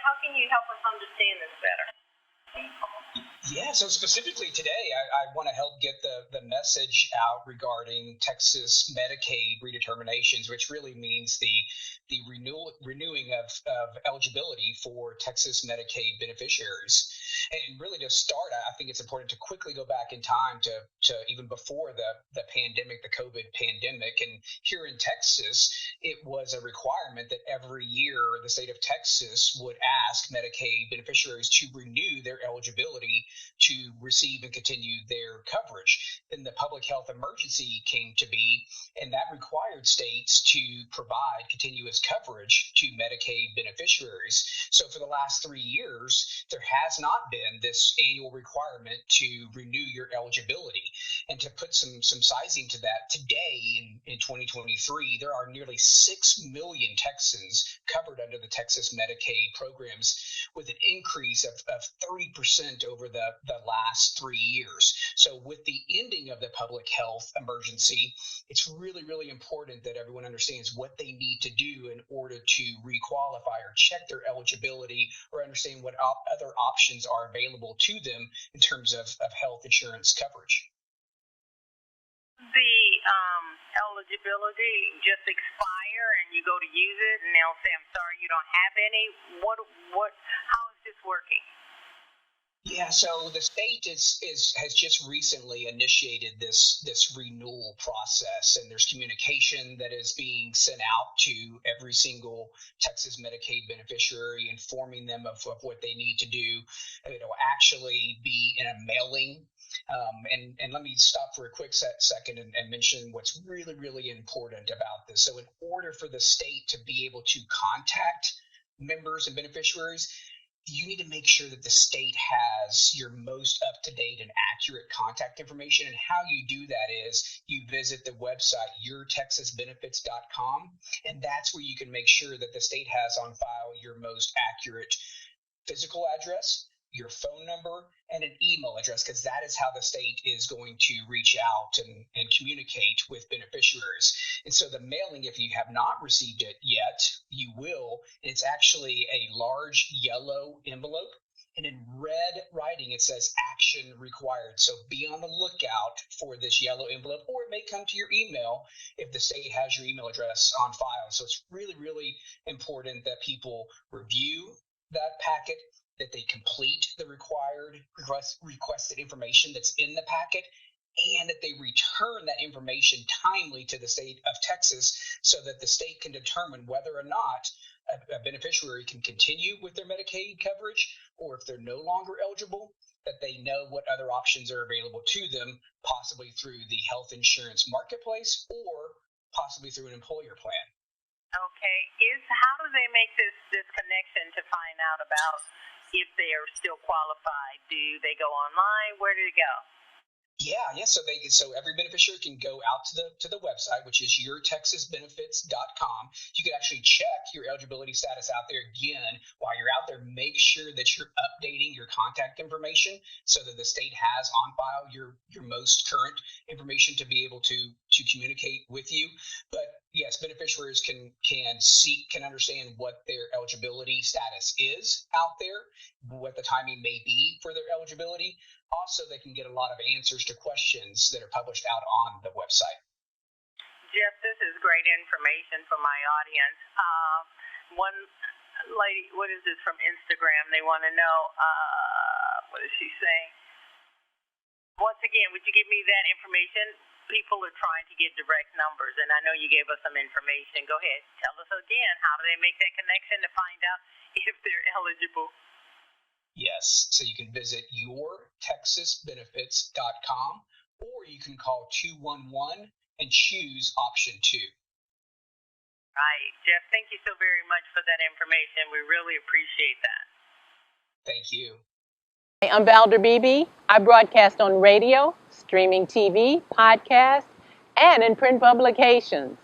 how can you help us understand this better? Yeah, so specifically today, I want to help get the message out regarding Texas Medicaid redeterminations, which really means the renewing of eligibility for Texas Medicaid beneficiaries. And really to start, I think it's important to quickly go back in time to even before the pandemic, the COVID pandemic. And here in Texas, it was a requirement that every year the state of Texas would ask Medicaid beneficiaries to renew their eligibility to receive and continue their coverage. Then the public health emergency came to be, and that required states to provide continuous coverage to Medicaid beneficiaries. So for the last 3 years, there has not been this annual requirement to renew your eligibility. And to put some sizing to that, today in 2023, there are nearly 6 million Texans covered under the Texas Medicaid programs, with an increase of 30% over the last 3 years. So with the ending of the public health emergency, it's really, really important that everyone understands what they need to do in order to requalify or check their eligibility or understand what other options are available to them in terms of health insurance coverage. The eligibility just expire and you go to use it and they'll say, I'm sorry, you don't have any. How is this working? Yeah, so the state has just recently initiated this renewal process, and there's communication that is being sent out to every single Texas Medicaid beneficiary, informing them of what they need to do. It'll actually be in a mailing. And let me stop for a quick second and mention what's really, really important about this. So in order for the state to be able to contact members and beneficiaries, you need to make sure that the state has your most up-to-date and accurate contact information. And how you do that is you visit the website yourtexasbenefits.com, and that's where you can make sure that the state has on file your most accurate physical address, your phone number, and an email address, because that is how the state is going to reach out and communicate with beneficiaries. And so the mailing, if you have not received it yet, you will. It's actually a large yellow envelope, and in red writing it says action required. So be on the lookout for this yellow envelope, or it may come to your email if the state has your email address on file. So it's really, really important that people review that packet, that they complete the required requested information that's in the packet, and that they return that information timely to the state of Texas so that the state can determine whether or not a beneficiary can continue with their Medicaid coverage, or if they're no longer eligible, that they know what other options are available to them, possibly through the health insurance marketplace or possibly through an employer plan. Okay. How do they make this connection to find out about if they are still qualified? Do they go online? Where do they go? Yeah. So every beneficiary can go out to the website, which is yourtexasbenefits.com. You can actually check your eligibility status out there. Again, while you're out there, make sure that you're updating your contact information so that the state has on file your most current information to be able to communicate with you. But yes, beneficiaries can understand what their eligibility status is out there, what the timing may be for their eligibility. Also, they can get a lot of answers to questions that are published out on the website. Jeff, this is great information for my audience. One lady, what is this from Instagram? They want to know, what is she saying? Once again, would you give me that information? People are trying to get direct numbers, and I know you gave us some information. Go ahead. Tell us again, how do they make that connection to find out if they're eligible? Yes, so you can visit yourtexasbenefits.com, or you can call 211 and choose option 2. Right. Jeff, thank you so very much for that information. We really appreciate that. Thank you. I'm Valder Beebe. I broadcast on radio, streaming TV, podcast, and in print publications.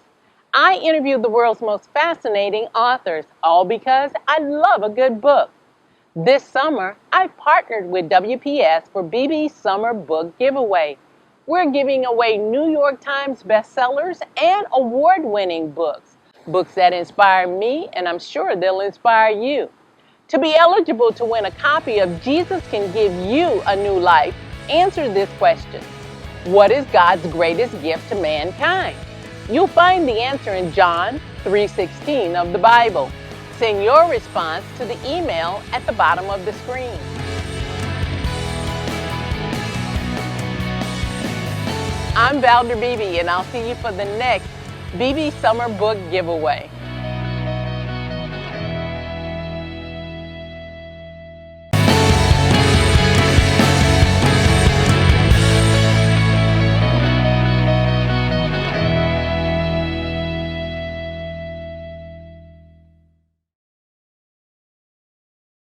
I interview the world's most fascinating authors, all because I love a good book. This summer, I've partnered with WPS for BB's Summer Book Giveaway. We're giving away New York Times bestsellers and award-winning books that inspire me, and I'm sure they'll inspire you. To be eligible to win a copy of Jesus Can Give You a New Life, answer this question. What is God's greatest gift to mankind? You'll find the answer in John 3:16 of the Bible. Send your response to the email at the bottom of the screen. I'm Valder Beebe, and I'll see you for the next Beebe Summer Book Giveaway.